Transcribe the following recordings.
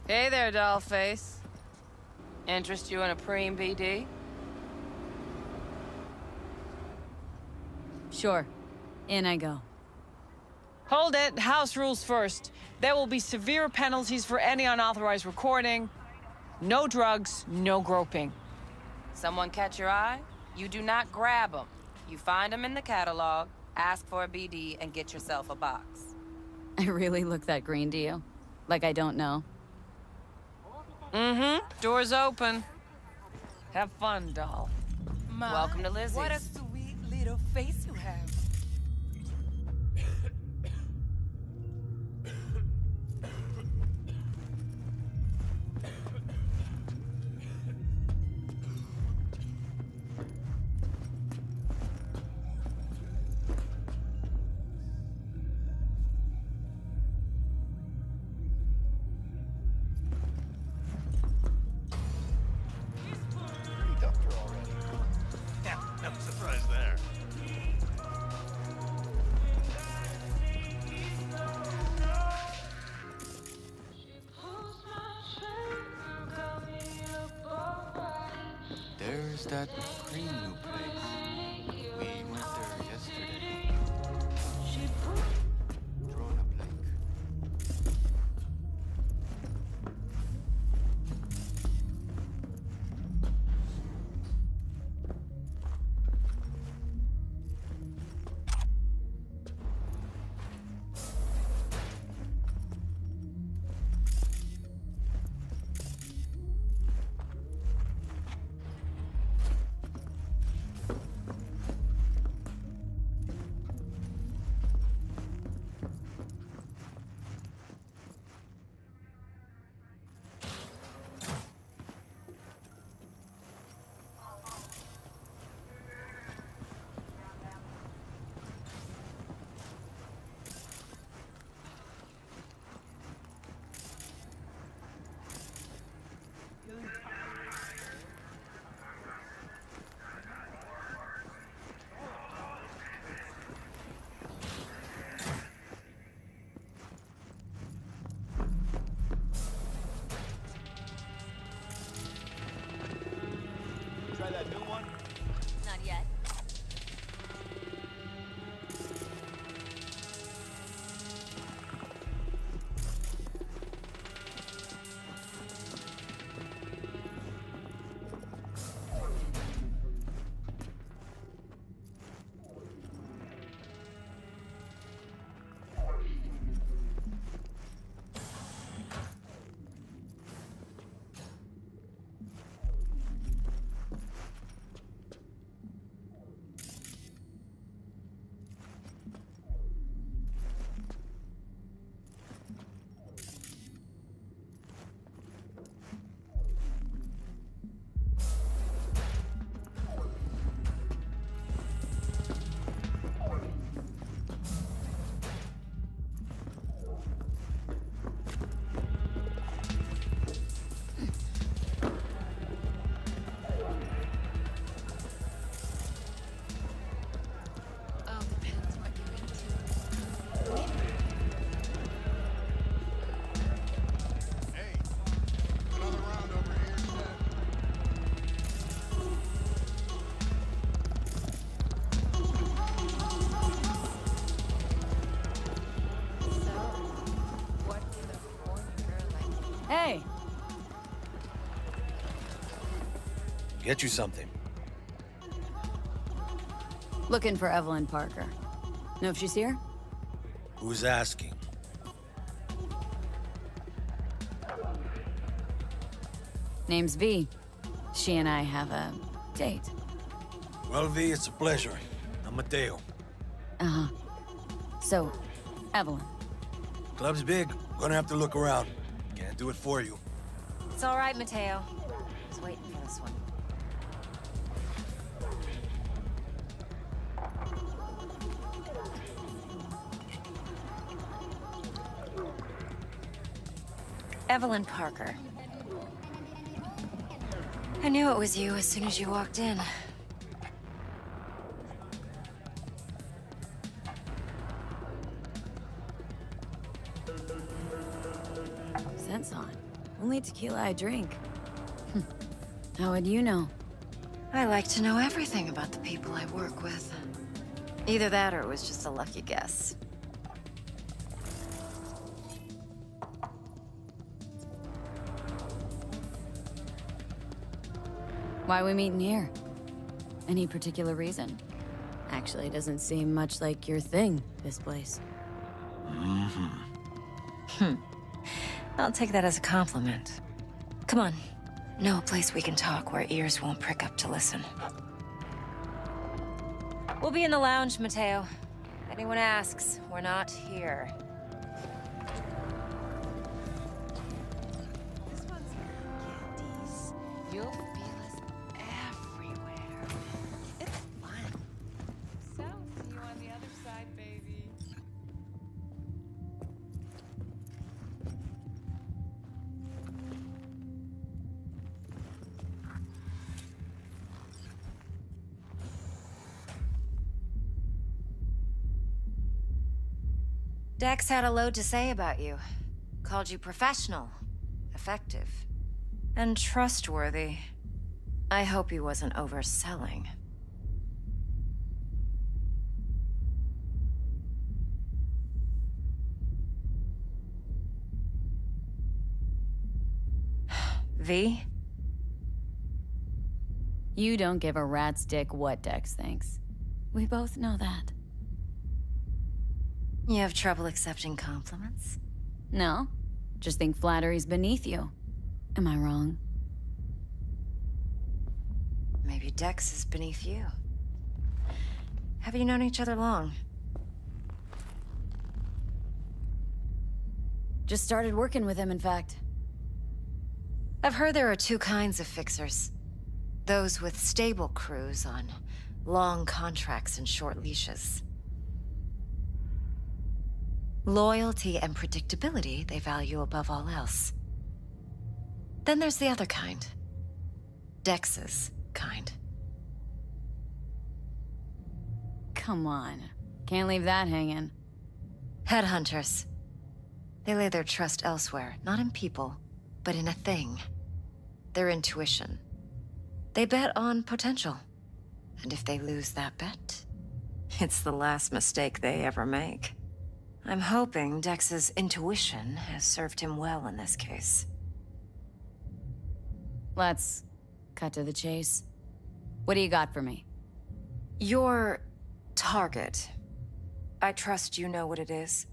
Hey there, dollface. Interest you in a preem BD? Sure. In I go. Hold it. House rules first. There will be severe penalties for any unauthorized recording. No drugs, no groping. Someone catch your eye? You do not grab them. You find them in the catalog, ask for a BD, and get yourself a box. I really look that green to you? Like I don't know? Mm-hmm. Door's open. Have fun, doll. Welcome to Lizzie's. What a sweet little face you have. There's that cream new place. We went there yesterday. Drawn up lake. Try that new one? Not yet. Hey! Get you something. Looking for Evelyn Parker. Know if she's here? Who's asking? Name's V. She and I have a date. Well, V, it's a pleasure. I'm Mateo. Uh-huh. So, Evelyn. Club's big. Gonna have to look around. Can't do it for you. It's all right, Mateo. I was waiting for this one. Evelyn Parker. I knew it was you as soon as you walked in. Scent's on. Only tequila I drink. How would you know? I like to know everything about the people I work with. Either that or it was just a lucky guess. Why we meeting here? Any particular reason? Actually, doesn't seem much like your thing, this place. I'll take that as a compliment. Come on. Know a place we can talk where ears won't prick up to listen. We'll be in the lounge, Mateo. Anyone asks, we're not here. This one's candies. You'll feel us everywhere. It's fun. So, see you on the other side, baby. Dex had a load to say about you. Called you professional, effective, and trustworthy. I hope he wasn't overselling. V? You don't give a rat's dick what Dex thinks. We both know that. You have trouble accepting compliments? No, just think flattery's beneath you. Am I wrong? Maybe Dex is beneath you. Have you known each other long? Just started working with him, in fact. I've heard there are two kinds of fixers. Those with stable crews on long contracts and short leashes. Loyalty and predictability they value above all else. Then there's the other kind. Dex's kind. Come on. Can't leave that hanging. Headhunters. They lay their trust elsewhere, not in people, but in a thing. Their intuition. They bet on potential. And if they lose that bet, it's the last mistake they ever make. I'm hoping Dex's intuition has served him well in this case. Let's cut to the chase. What do you got for me? Your target. I trust you know what it is.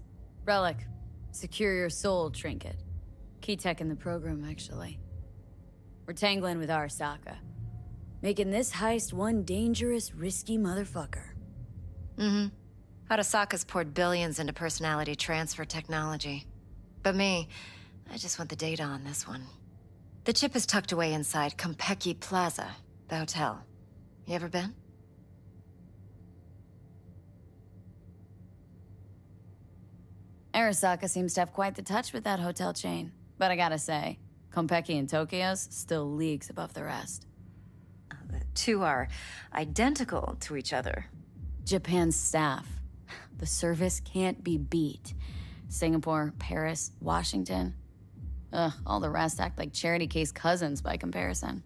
Relic. Secure your soul trinket. Key tech in the program, actually. We're tangling with Arasaka. Making this heist one dangerous, risky motherfucker. Mm-hmm. Arasaka's poured billions into personality transfer technology. But me, I just want the data on this one. The chip is tucked away inside Konpeki Plaza, the hotel. You ever been? Arasaka seems to have quite the touch with that hotel chain. But I gotta say, Konpeki in Tokyo's still leagues above the rest. The two are identical to each other. Japan's staff. The service can't be beat. Singapore, Paris, Washington. Ugh, all the rest act like charity case cousins by comparison.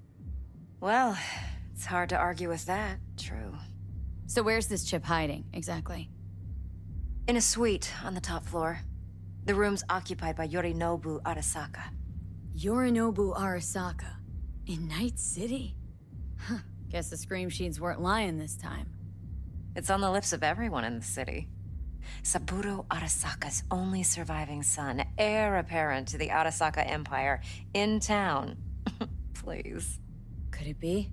Well, it's hard to argue with that, true. So where's this chip hiding, exactly? In a suite on the top floor. The room's occupied by Yorinobu Arasaka. Yorinobu Arasaka? In Night City? Huh, guess the scream sheets weren't lying this time. It's on the lips of everyone in the city. Saburo Arasaka's only surviving son, heir apparent to the Arasaka Empire, in town. Please. Could it be?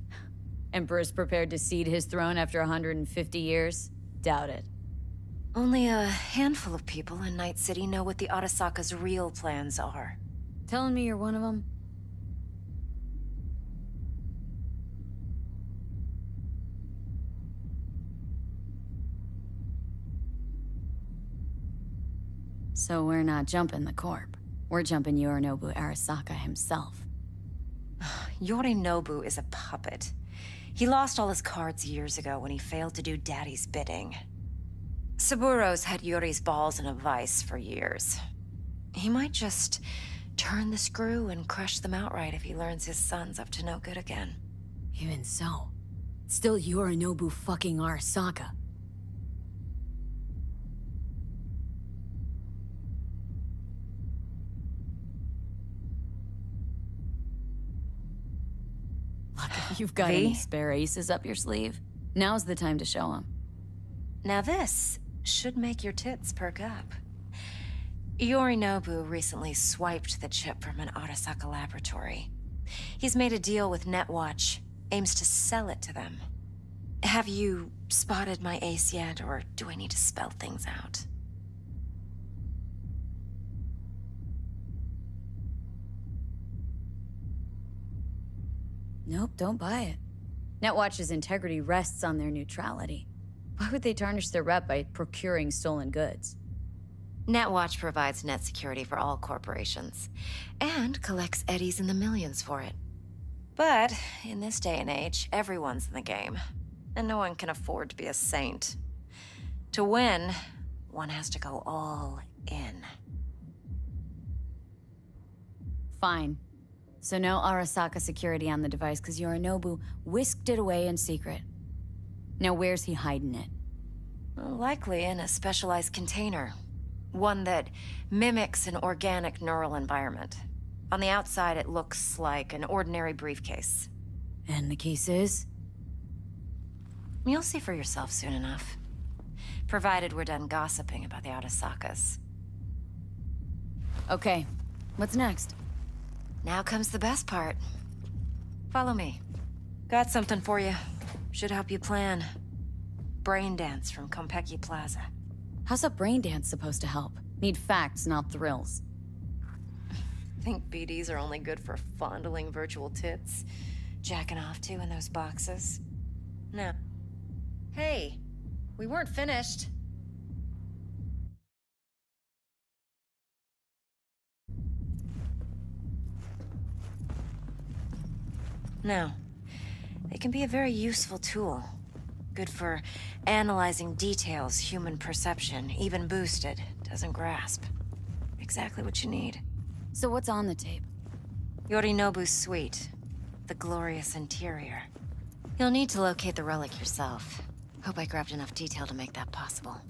Emperor's prepared to cede his throne after 150 years? Doubt it. Only a handful of people in Night City know what the Arasaka's real plans are. Telling me you're one of them? So we're not jumping the corp. We're jumping Yorinobu Arasaka himself. Yorinobu is a puppet. He lost all his cards years ago when he failed to do Daddy's bidding. Saburo's had Yuri's balls in a vice for years. He might just turn the screw and crush them outright if he learns his son's up to no good again. Even so, still Yorinobu fucking Arasaka. Look, if you've got any spare aces up your sleeve, now's the time to show them. Now this should make your tits perk up. Yorinobu recently swiped the chip from an Arasaka laboratory. He's made a deal with Netwatch, aims to sell it to them. Have you spotted my ace yet, or do I need to spell things out? Nope, don't buy it. Netwatch's integrity rests on their neutrality. Why would they tarnish their rep by procuring stolen goods? Netwatch provides net security for all corporations, and collects eddies in the millions for it. But in this day and age, everyone's in the game, and no one can afford to be a saint. To win, one has to go all in. Fine. So no Arasaka security on the device because Yorinobu whisked it away in secret. Now where's he hiding it? Likely in a specialized container. One that mimics an organic neural environment. On the outside, it looks like an ordinary briefcase. And the case is? You'll see for yourself soon enough. Provided we're done gossiping about the Arasakas. Okay, what's next? Now comes the best part. Follow me. Got something for you. Should help you plan. Braindance from Konpeki Plaza. How's a Braindance supposed to help? Need facts, not thrills. Think BDs are only good for fondling virtual tits? Jacking off to in those boxes? No. Hey, we weren't finished. No. They can be a very useful tool. Good for analyzing details human perception, even boosted, doesn't grasp. Exactly what you need. So what's on the tape? Yorinobu's suite. The glorious interior. You'll need to locate the relic yourself. Hope I grabbed enough detail to make that possible.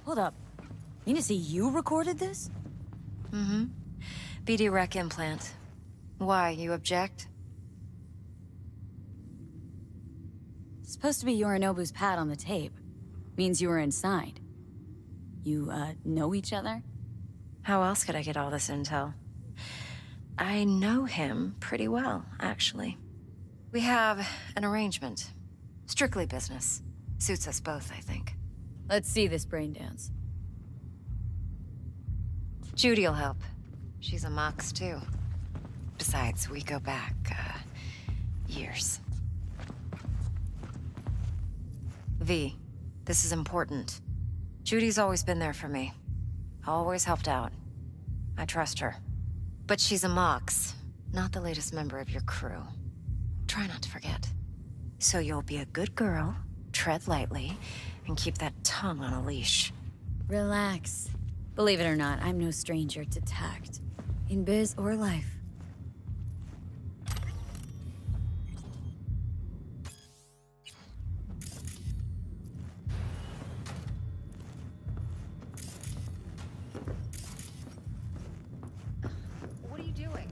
Hold up. Mean to say you recorded this? Mm-hmm. BD Rec implant. Why, you object? Supposed to be Yorinobu's pad on the tape. Means you were inside. You, know each other? How else could I get all this intel? I know him pretty well, actually. We have an arrangement. Strictly business. Suits us both, I think. Let's see this Braindance. Judy'll help. She's a Mox, too. Besides, we go back, years. V, this is important. Judy's always been there for me. Always helped out. I trust her. But she's a Mox, not the latest member of your crew. Try not to forget. So you'll be a good girl, tread lightly, and keep that tongue on a leash. Relax. Believe it or not, I'm no stranger to tact. In biz or life. What are you doing?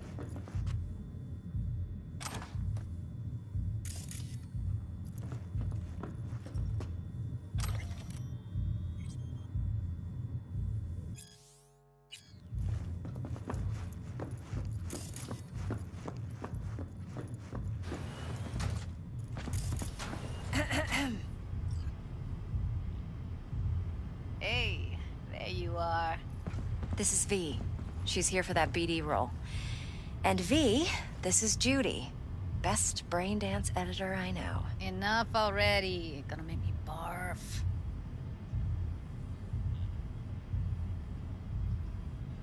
Hey, there you are. This is V. She's here for that BD role. And V, this is Judy. Best Braindance editor I know. Enough already. Gonna make me barf.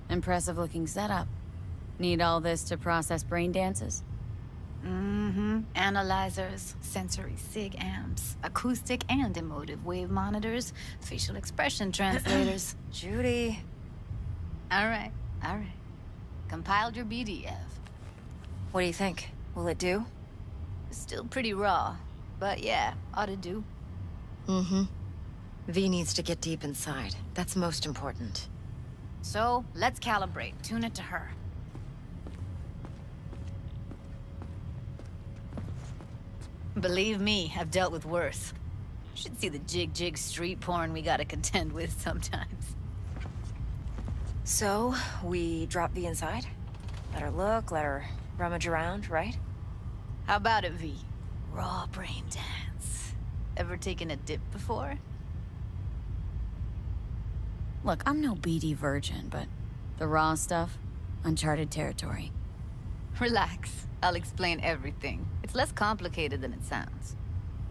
Impressive looking setup. Need all this to process Braindances? Mm-hmm. Analyzers, sensory sig amps, acoustic and emotive wave monitors, facial expression translators. Judy. All right. Compiled your BDF. What do you think? Will it do? Still pretty raw, but yeah, ought to do. V needs to get deep inside. That's most important. So, let's calibrate. Tune it to her. Believe me, I've dealt with worse. Should see the jig street porn we gotta contend with sometimes. So, we drop V inside? Let her look, let her rummage around, right? How about it, V? Raw brain dance. Ever taken a dip before? Look, I'm no BD virgin, but the raw stuff, uncharted territory. Relax. I'll explain everything. It's less complicated than it sounds.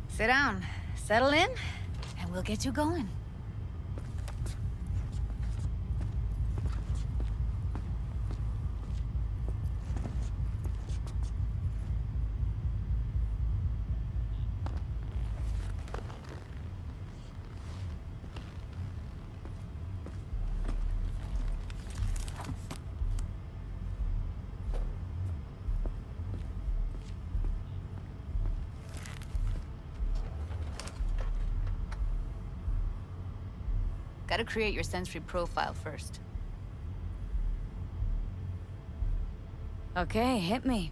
Sit down, settle in, and we'll get you going. Gotta create your sensory profile first. Okay, hit me.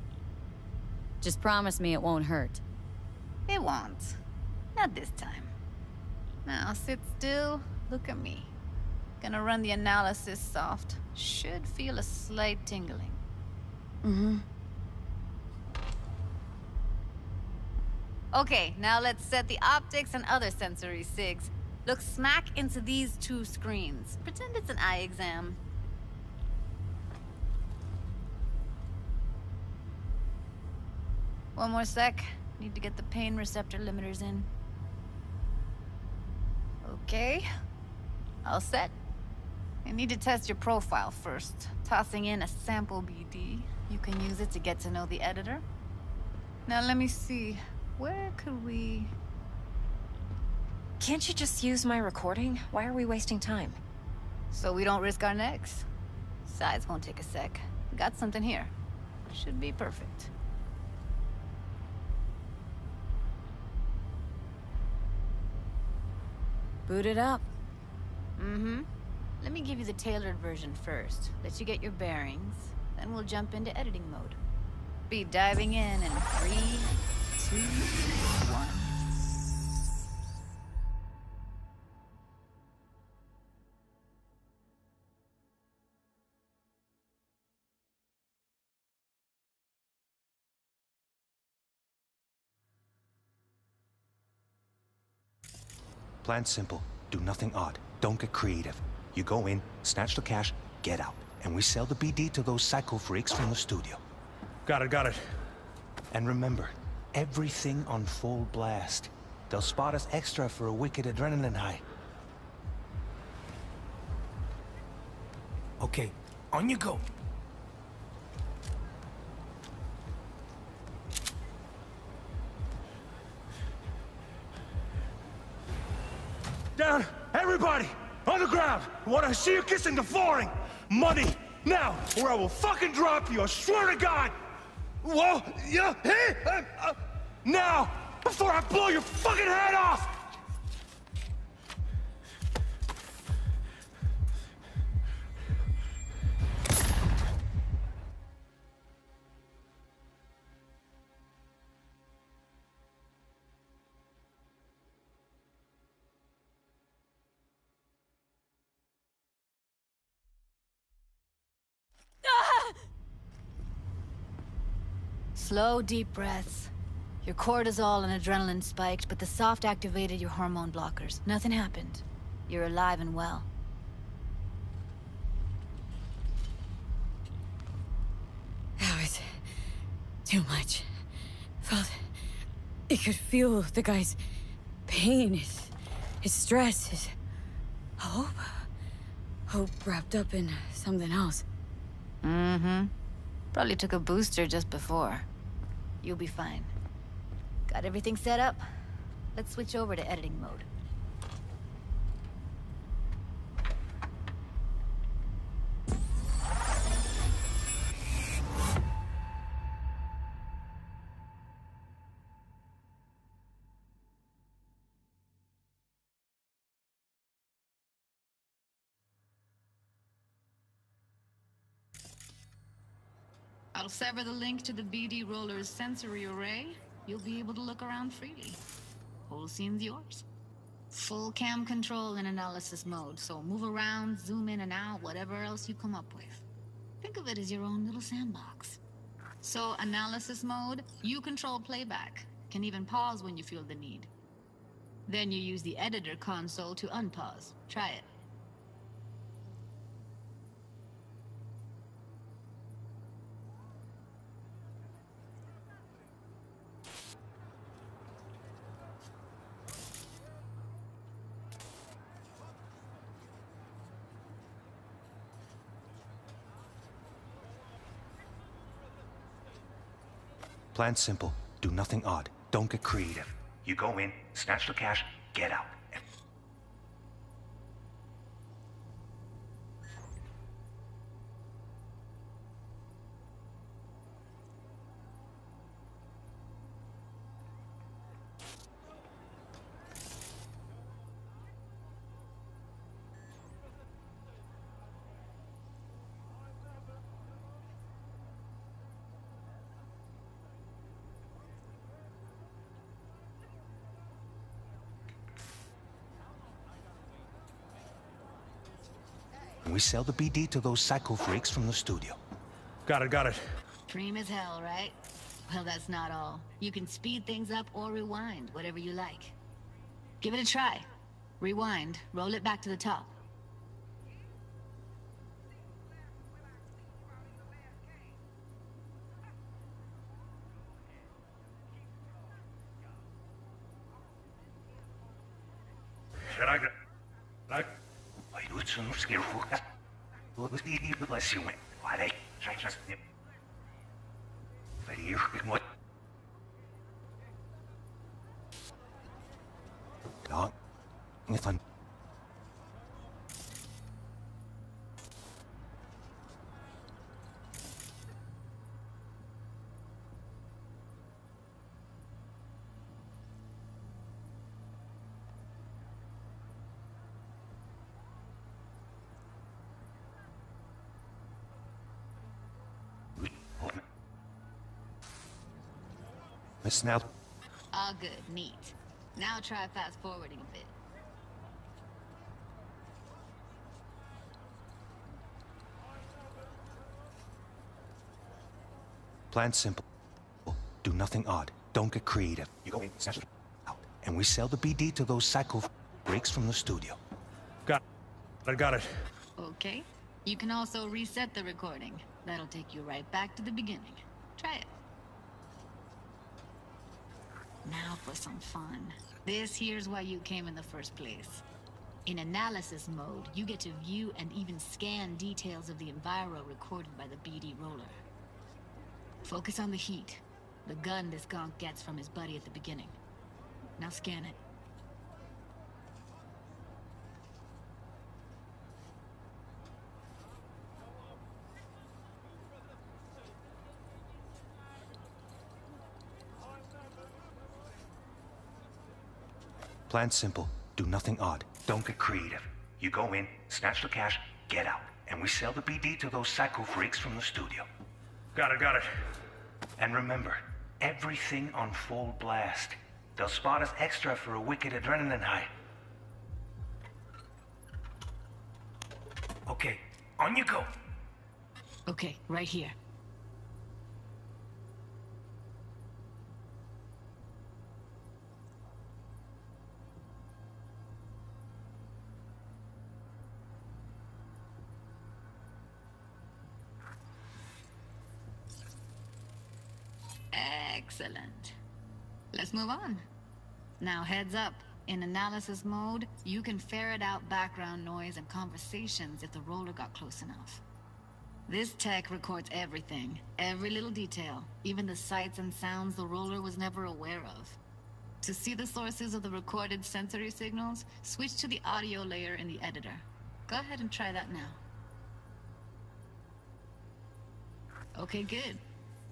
Just promise me it won't hurt. It won't. Not this time. Now sit still, look at me. Gonna run the analysis soft. Should feel a slight tingling. Okay, now let's set the optics and other sensory sigs. Look smack into these two screens. Pretend it's an eye exam. One more sec. Need to get the pain receptor limiters in. Okay. All set. I need to test your profile first. Tossing in a sample BD. You can use it to get to know the editor. Now let me see. Where could we... Can't you just use my recording? Why are we wasting time? So we don't risk our necks. Sides won't take a sec. Got something here. Should be perfect. Boot it up. Let me give you the tailored version first. Let you get your bearings. Then we'll jump into editing mode. Be diving in 3, 2, 1. Plan's simple. Do nothing odd. Don't get creative. You go in, snatch the cash, get out. And we sell the BD to those psycho freaks from the studio. Got it. And remember, everything on full blast. They'll spot us extra for a wicked adrenaline high. Okay, on you go. Down! Everybody! On the ground! I want to see you kissing the flooring! Money! Now! Or I will fucking drop you, I swear to God! Whoa! Yeah! Hey! Now! Before I blow your fucking head off! Slow, deep breaths. Your cortisol and adrenaline spiked, but the soft activated your hormone blockers. Nothing happened. You're alive and well. That was too much. Felt it could feel the guy's pain, his stress, his hope. Hope wrapped up in something else. Probably took a booster just before. You'll be fine. Got everything set up? Let's switch over to editing mode. I'll sever the link to the BD Roller's sensory array. You'll be able to look around freely. Whole scene's yours. Full cam control in analysis mode, so move around, zoom in and out, whatever else you come up with. Think of it as your own little sandbox. So, analysis mode, you control playback. Can even pause when you feel the need. Then you use the editor console to unpause. Try it. Plan simple. Do nothing odd. Don't get creative. You go in, snatch the cash, get out. We sell the BD to those psycho freaks from the studio. Got it. Dream as hell, right? Well, that's not all. You can speed things up or rewind, whatever you like. Give it a try. Rewind, roll it back to the top. Miss Snell. All good, neat. Now try fast forwarding a bit. Plan simple. Do nothing odd. Don't get creative. You go in, snatch it out, and we sell the BD to those psycho freaks from the studio. Got it. Okay. You can also reset the recording. That'll take you right back to the beginning. Try it. Now for some fun. This here's why you came in the first place. In analysis mode, you get to view and even scan details of the enviro recorded by the BD roller. Focus on the heat, the gun this gonk gets from his buddy at the beginning. Now scan it. Plan simple. Do nothing odd. Don't get creative. You go in, snatch the cash, get out. And we sell the BD to those psycho freaks from the studio. Got it. And remember, everything on full blast. They'll spot us extra for a wicked adrenaline high. Okay, on you go. Okay, right here. Excellent. Let's move on. Now heads up. In analysis mode, you can ferret out background noise and conversations if the roller got close enough. This tech records everything, every little detail, even the sights and sounds the roller was never aware of. To see the sources of the recorded sensory signals, switch to the audio layer in the editor. Go ahead and try that now. Okay, good.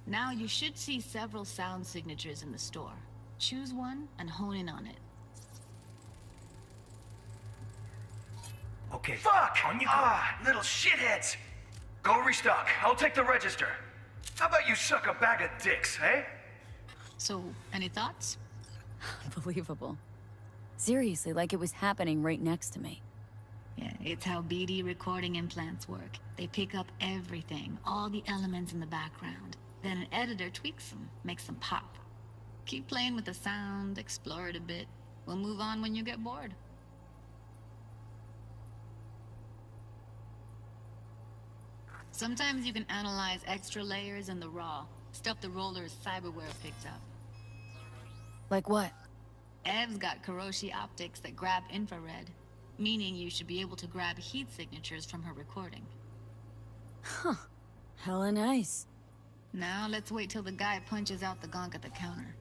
Now you should see several sound signatures in the store. Choose one and hone in on it. Okay. Fuck! On you go. Little shitheads! Go restock. I'll take the register. How about you suck a bag of dicks, eh? So, any thoughts? Unbelievable. Seriously, like it was happening right next to me. Yeah, it's how BD recording implants work. They pick up everything, all the elements in the background. Then an editor tweaks them, makes them pop. Keep playing with the sound, explore it a bit. We'll move on when you get bored. Sometimes you can analyze extra layers in the raw, stuff the roller's cyberware picked up. Like what? Ev's got Kiroshi optics that grab infrared, meaning you should be able to grab heat signatures from her recording. Huh. Hella nice. Now let's wait till the guy punches out the gonk at the counter.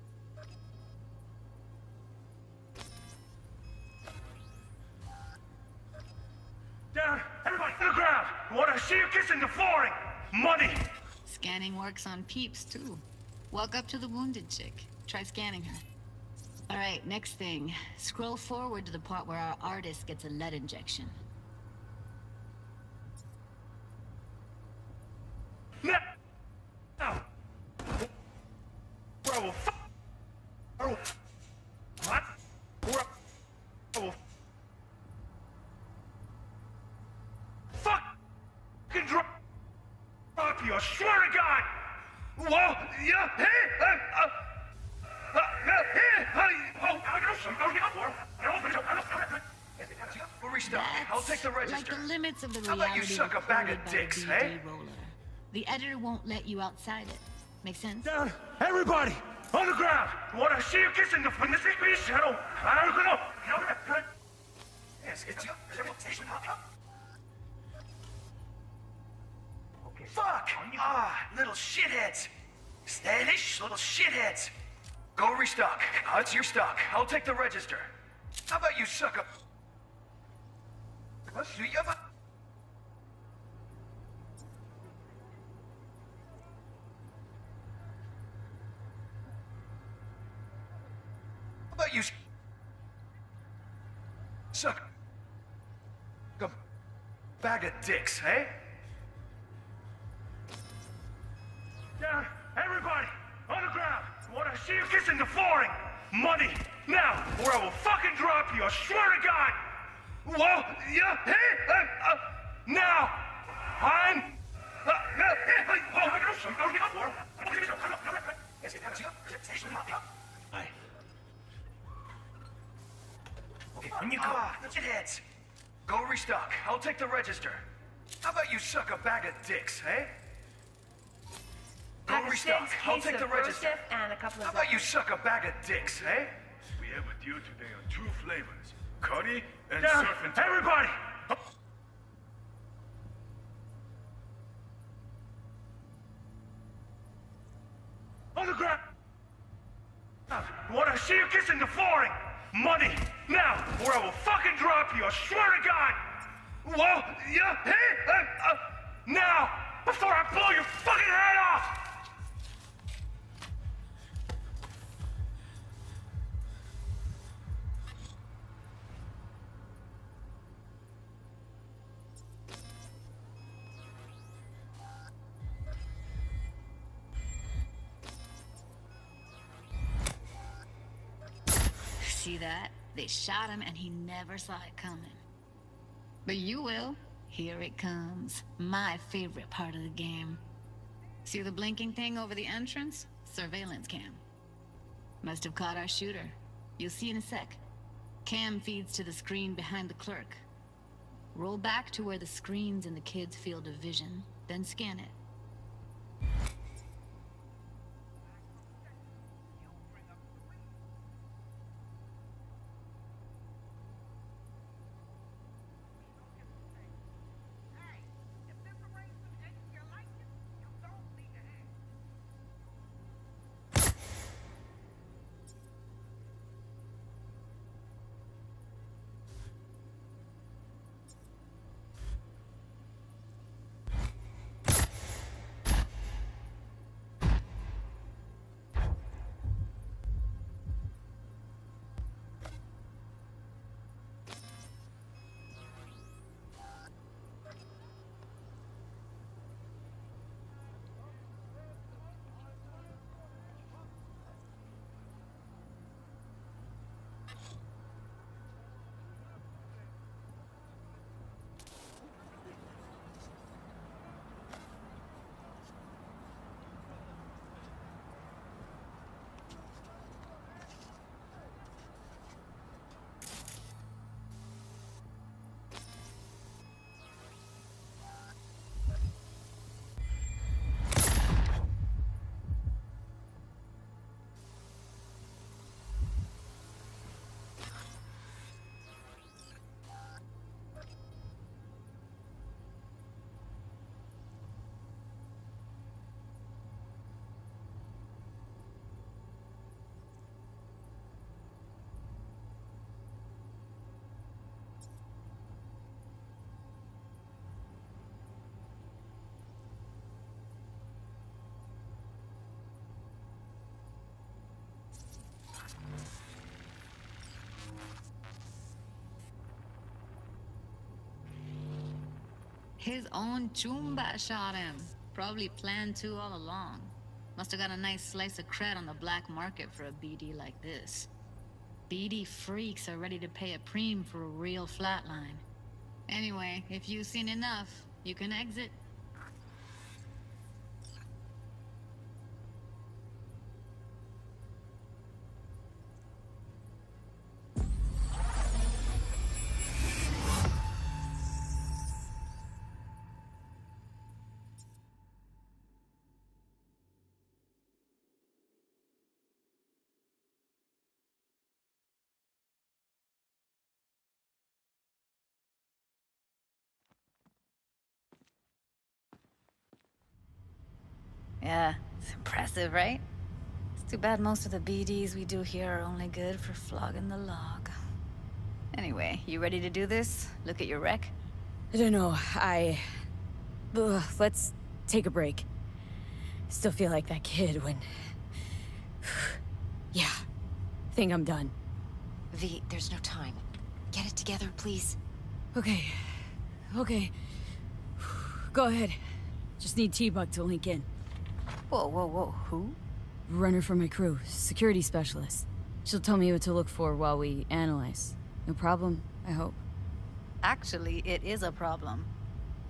Down! Everybody to the ground! I want to see you kissing the flooring! Money! Scanning works on peeps, too. Walk up to the wounded chick. Try scanning her. Alright, next thing. Scroll forward to the part where our artist gets a lead injection. Now! Where I will What? Where I will fucking drop you, I swear to God! Whoa! Yeah! Hey! We'll restock. I'll take the register. Like the limits of the How reality about you suck a bag of dicks, eh? roller. The editor won't let you outside it. Make sense? Down! Everybody! On the ground! I want to see you kissing the from this piece. I don't know. Yes, it's okay. Fuck! Little shitheads! Standish, little shitheads! Go restock. It's your stock. I'll take the register. How about you suck a... What do you have? How about you suck a bag of dicks, eh? Down! Everybody! On the ground! I want to see you kissing the flooring! Money! Now! Or I will fucking drop you, I swear to God! Whoa! Yeah! Hey! Now! I'm... Aye. Okay, on you go. Shitheads! Go restock. I'll take the register. How about you suck a bag of dicks, eh? Go restock. I'll take the register. And a couple of How about you suck a bag of dicks, eh? We have a deal today on 2 flavors. Curry and surf and turf. Everybody! On the ground! I want to see you kissing the flooring! Money! Now! Or I will fucking drop you, I swear to God! Whoa! Yeah! Hey! Now! Before I blow your fucking head off! See that? They shot him and he never saw it coming. But you will. Here it comes. My favorite part of the game. See the blinking thing over the entrance? Surveillance cam. Must have caught our shooter. You'll see in a sec. Cam feeds to the screen behind the clerk. Roll back to where the screen's in the kid's field of vision, then scan it. His own Chumba shot him. Probably planned to all along. Must have got a nice slice of cred on the black market for a BD like this. BD freaks are ready to pay a preem for a real flatline. Anyway, if you've seen enough, you can exit. Yeah, it's impressive, right? It's too bad most of the BDs we do here are only good for flogging the log. Anyway, you ready to do this? Look at your wreck? I don't know, let's take a break. Still feel like that kid when... Yeah, think I'm done. V, there's no time. Get it together, please. Okay. Go ahead. Just need T-Bug to link in. Whoa, who? Runner for my crew, security specialist. She'll tell me what to look for while we analyze. No problem, I hope. Actually, it is a problem.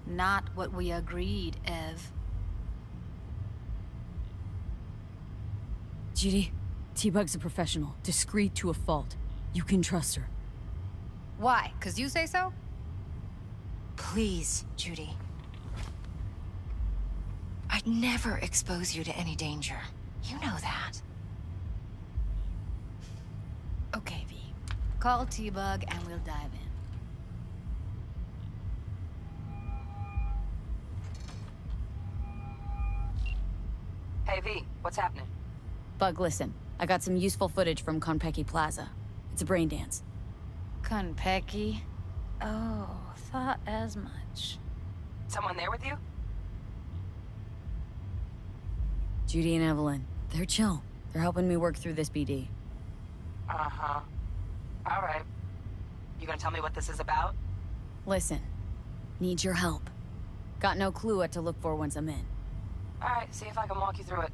Not what we agreed, Ev. Judy, T-Bug's a professional, discreet to a fault. You can trust her. Why? 'Cause you say so? Please, Judy. I'd never expose you to any danger. You know that. Okay, V. Call T-Bug and we'll dive in. Hey, V, what's happening? Bug, listen. I got some useful footage from Konpeki Plaza. It's a brain dance. Konpeki? Oh, thought as much. Someone there with you? Judy and Evelyn. They're chill. They're helping me work through this BD. Uh-huh. All right. You gonna tell me what this is about? Listen. Need your help. Got no clue what to look for once I'm in. All right, see if I can walk you through it.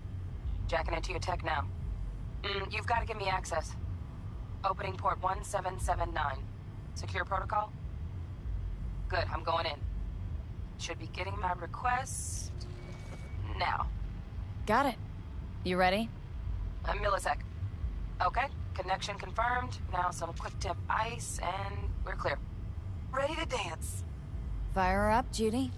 Jacking into your tech now. You've got to give me access. Opening port 1779. Secure protocol? Good, I'm going in. Should be getting my request... now. Got it. You ready? A millisec. Okay, connection confirmed. Now some quick tip ice, and we're clear. Ready to dance. Fire her up, Judy.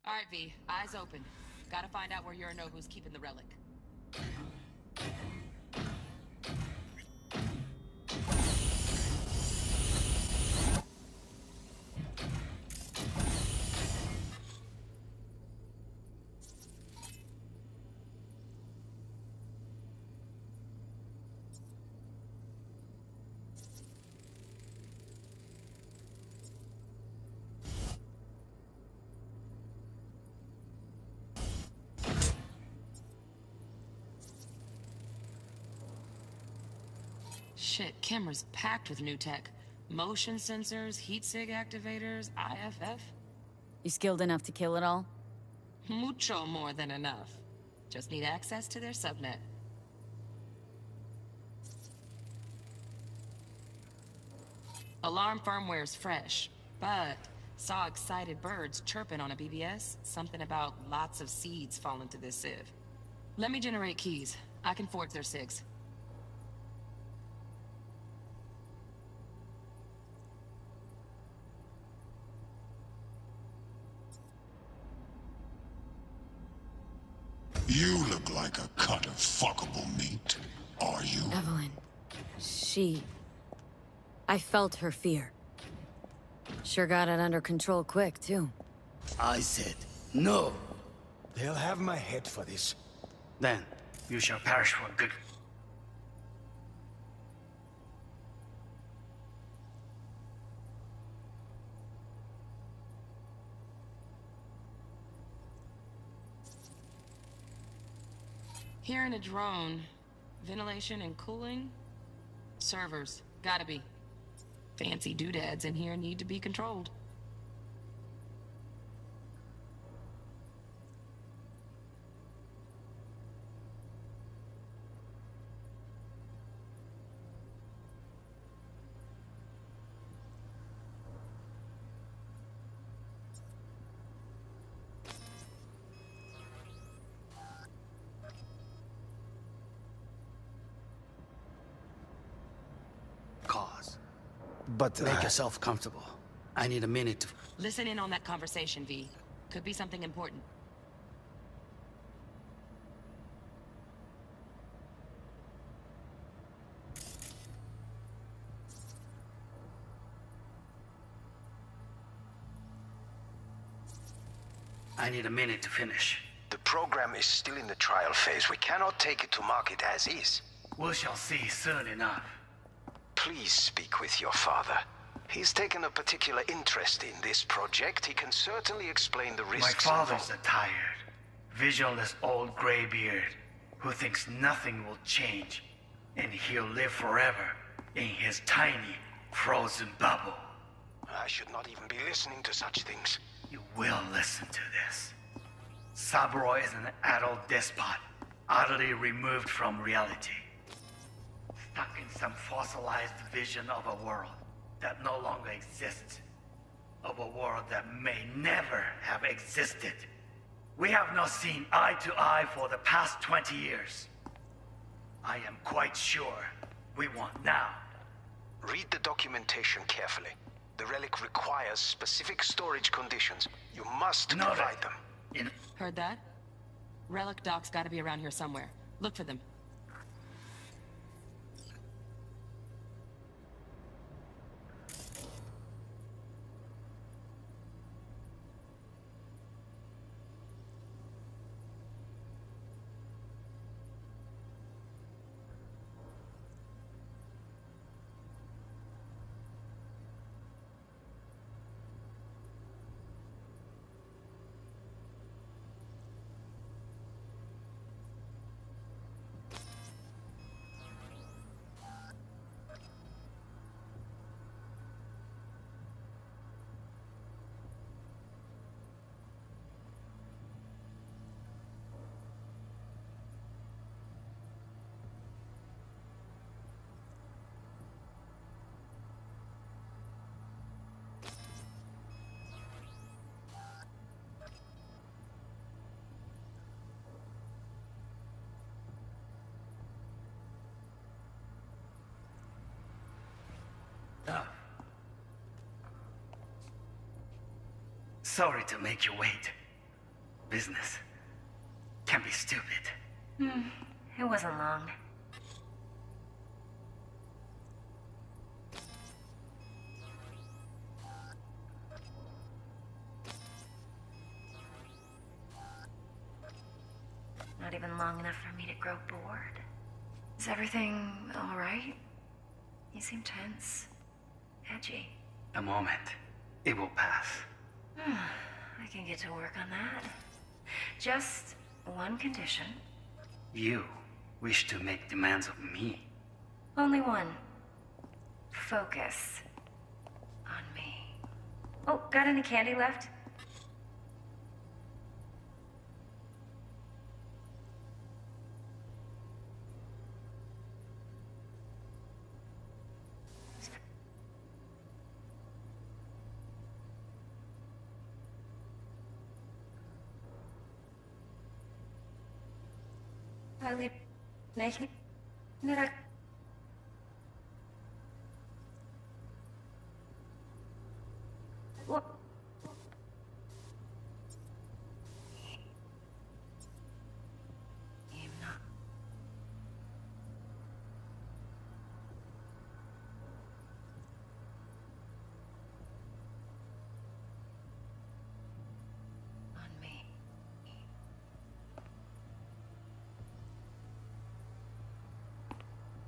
All right, V. Eyes open. Gotta find out where who's keeping the relic. Shit, camera's packed with new tech. Motion sensors, heat sig activators, IFF. You skilled enough to kill it all? Mucho more than enough. Just need access to their subnet. Alarm firmware's fresh, but saw excited birds chirping on a BBS. Something about lots of seeds falling to this sieve. Let me generate keys. I can forge their SIGs. You look like a cut of fuckable meat. Are you? Evelyn. I felt her fear. Sure got it under control quick, too. I said no. They'll have my head for this. Then, you shall perish for good. Here in a drone, ventilation and cooling? Servers, gotta be. Fancy doodads in here need to be controlled. But, Make yourself comfortable. I need a minute to... Listen in on that conversation, V. Could be something important. I need a minute to finish. The program is still in the trial phase. We cannot take it to market as is. We shall see soon enough. Please speak with your father. He's taken a particular interest in this project. He can certainly explain the risks. My father's a tired, visionless old graybeard who thinks nothing will change, and he'll live forever in his tiny, frozen bubble. I should not even be listening to such things. You will listen to this. Saburo is an adult despot, utterly removed from reality. Stuck in some fossilized vision of a world that no longer exists. Of a world that may never have existed. We have not seen eye to eye for the past 20 years. I am quite sure we want now. Read the documentation carefully. The relic requires specific storage conditions. You must provide them. Heard that? Relic docks gotta be around here somewhere. Look for them. Sorry to make you wait. Business can be stupid. It wasn't long. Not even long enough for me to grow bored. Is everything all right? You seem tense. Edgy. A moment. It will pass. I can get to work on that. Just one condition. You wish to make demands of me. Only one. Focus on me. Oh, got any candy left?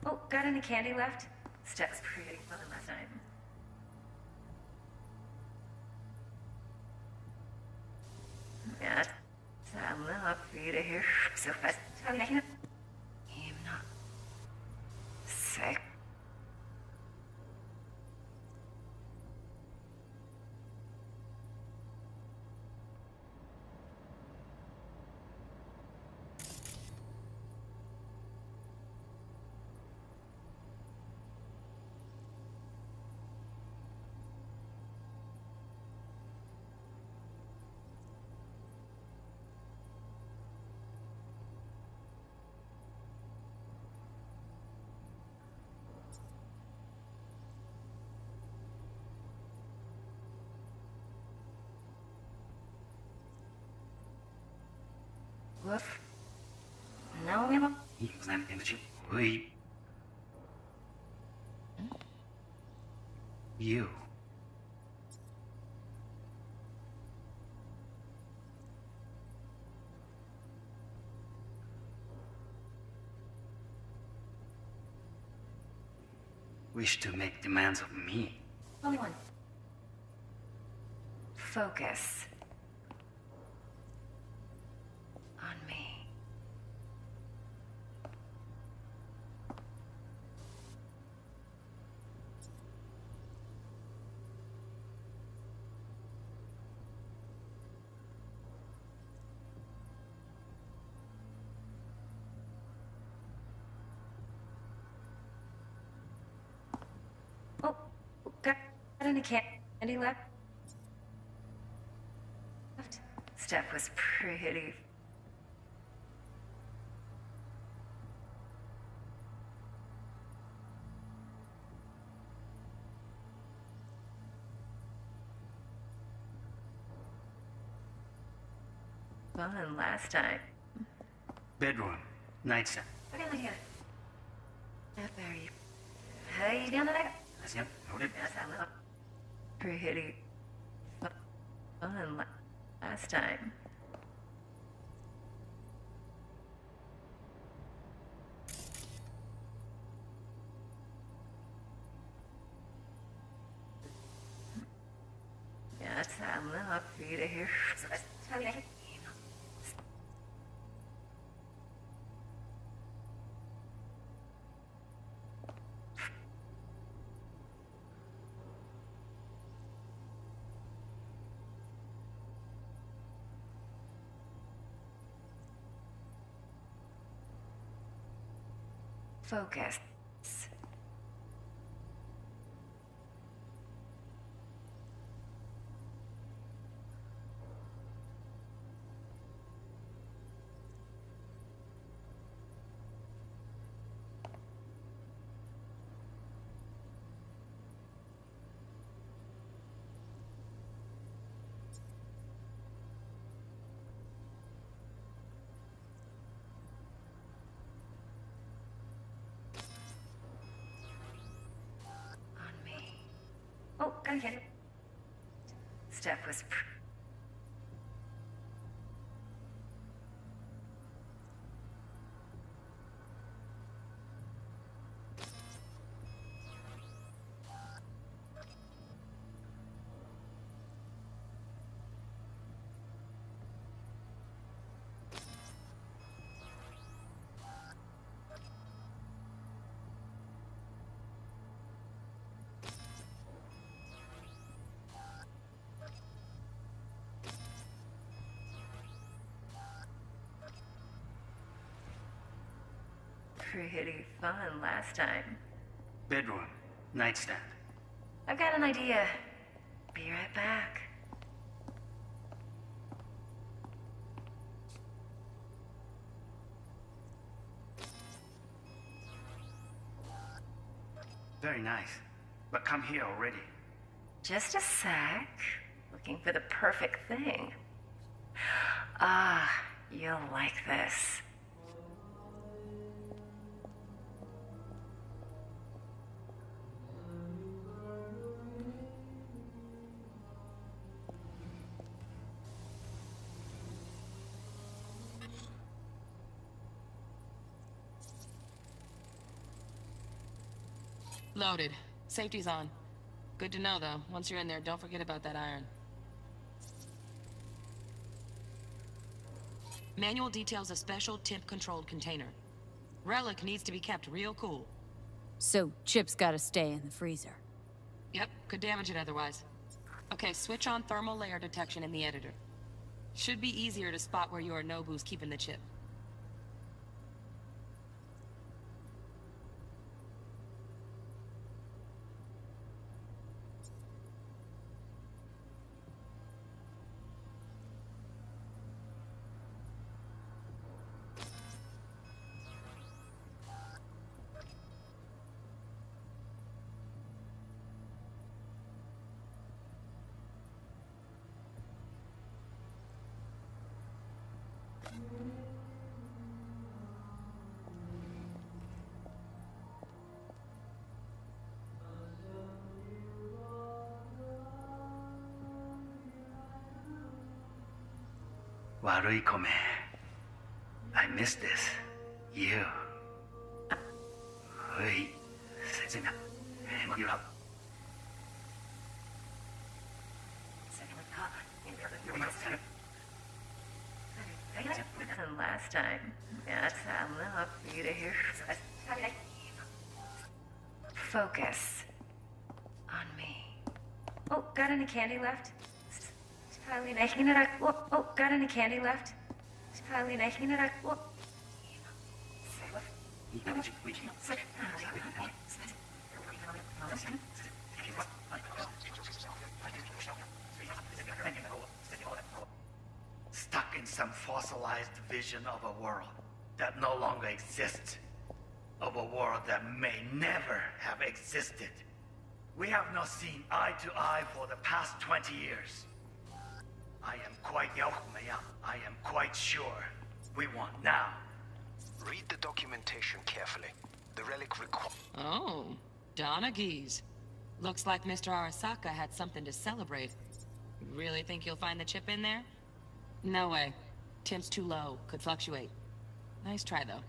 Oh, got any candy left? Steps pretty well last time. Yeah, I'm up for you to hear so fast. Woof. No, Mimo. You. Wish to make demands of me. Only one. Focus. On me. Oh, got any candy left? Steph was pretty. Fun last time. Bedroom. Nightstand. Okay, look here. Very. Hey, you down there? Yep, hold it. Yes, I love. Pretty. Fun last time. Yes, I love for you to hear. Focus. Oh, gotta get it. Steph was pretty fun last time. Bedroom. Nightstand. I've got an idea. Be right back. Very nice. But come here already. Just a sec. Looking for the perfect thing. Ah, you'll like this. Loaded. Safety's on. Good to know, though. Once you're in there, don't forget about that iron. Manual details a special temp-controlled container. Relic needs to be kept real cool. So, Chip's gotta stay in the freezer. Yep, could damage it otherwise. Okay, switch on thermal layer detection in the editor. Should be easier to spot where your Nobu's keeping the chip. Waruikome. I miss this. You. Hui. Setsuna. You're up. Last time. That's enough for you to hear. Focus on me. Oh, got any candy left? Oh, got any candy left? Oh. Stuck in some fossilized vision of a world that no longer exists. Of a world that may never have existed. We have not seen eye to eye for the past 20 years. I am quite sure we want now. Read the documentation carefully. The relic requires... Oh, Donaghy's. Looks like Mr. Arasaka had something to celebrate. Really think you'll find the chip in there? No way. Temp's too low. Could fluctuate. Nice try, though.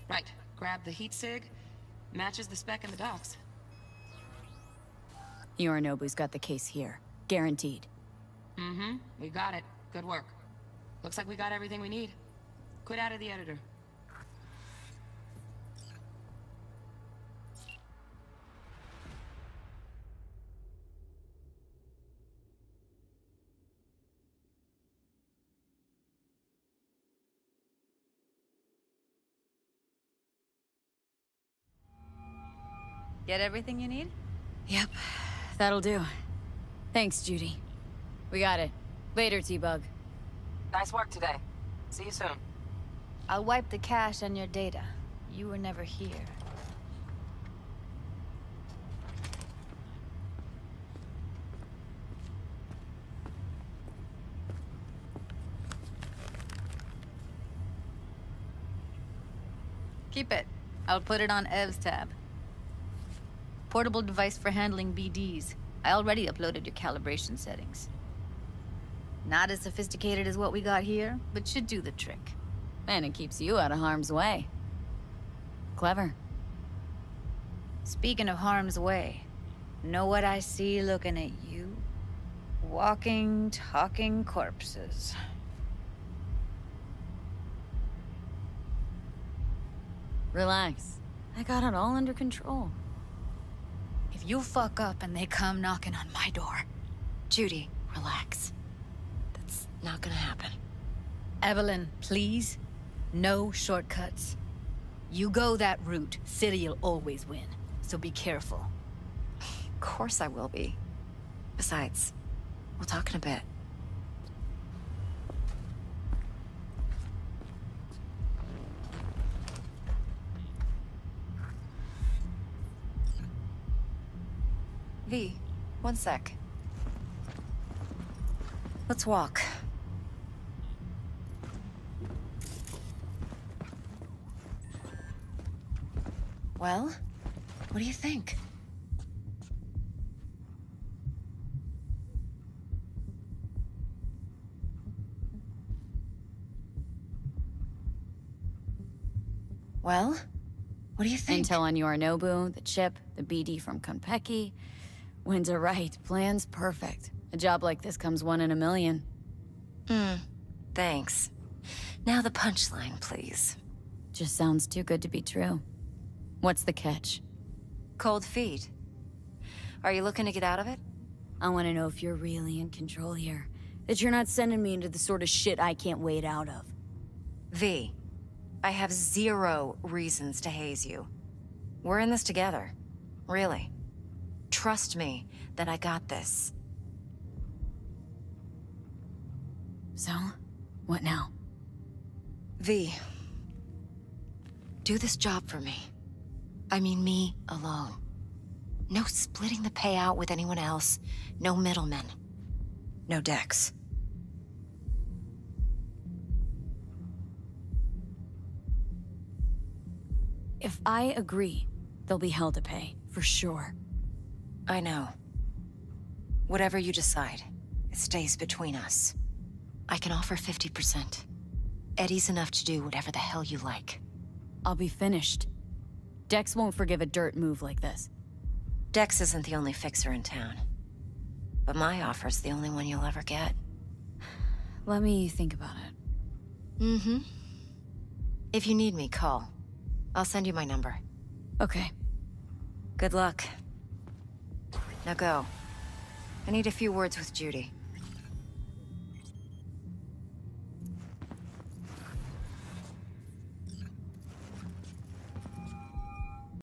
Right. Grab the heat sig. Matches the spec in the docks. Yorinobu's got the case here. Guaranteed. Mm-hmm. We got it. Good work. Looks like we got everything we need. Quit out of the editor. Get everything you need? Yep, that'll do. Thanks, Judy. We got it. Later, T-Bug. Nice work today. See you soon. I'll wipe the cache and your data. You were never here. Keep it. I'll put it on Ev's tab. Portable device for handling BDs. I already uploaded your calibration settings. Not as sophisticated as what we got here, but should do the trick. And it keeps you out of harm's way. Clever. Speaking of harm's way, know what I see looking at you? Walking, talking corpses. Relax. I got it all under control. If you fuck up and they come knocking on my door... Judy, relax. That's not gonna happen. Evelyn, please. No shortcuts. You go that route, City'll always win. So be careful. Of course I will be. Besides, we'll talk in a bit. V, one sec. Let's walk. Well, what do you think? Well, what do you think? Intel on Yorinobu, the chip, the BD from Konpeki. Winds are right. Plan's perfect. A job like this comes 1 in a million. Thanks. Now the punchline, please. Just sounds too good to be true. What's the catch? Cold feet. Are you looking to get out of it? I want to know if you're really in control here. That you're not sending me into the sort of shit I can't wait out of. V, I have 0 reasons to haze you. We're in this together. Really. Trust me that I got this. So, what now? V, do this job for me. I mean me alone. No splitting the payout with anyone else. No middlemen. No Dex. If I agree, they'll be hell to pay, for sure. I know. Whatever you decide, it stays between us. I can offer 50%. Eddie's enough to do whatever the hell you like. I'll be finished. Dex won't forgive a dirt move like this. Dex isn't the only fixer in town. But my offer's the only one you'll ever get. Let me think about it. Mm-hmm. If you need me, call. I'll send you my number. Okay. Good luck. Now go. I need a few words with Judy.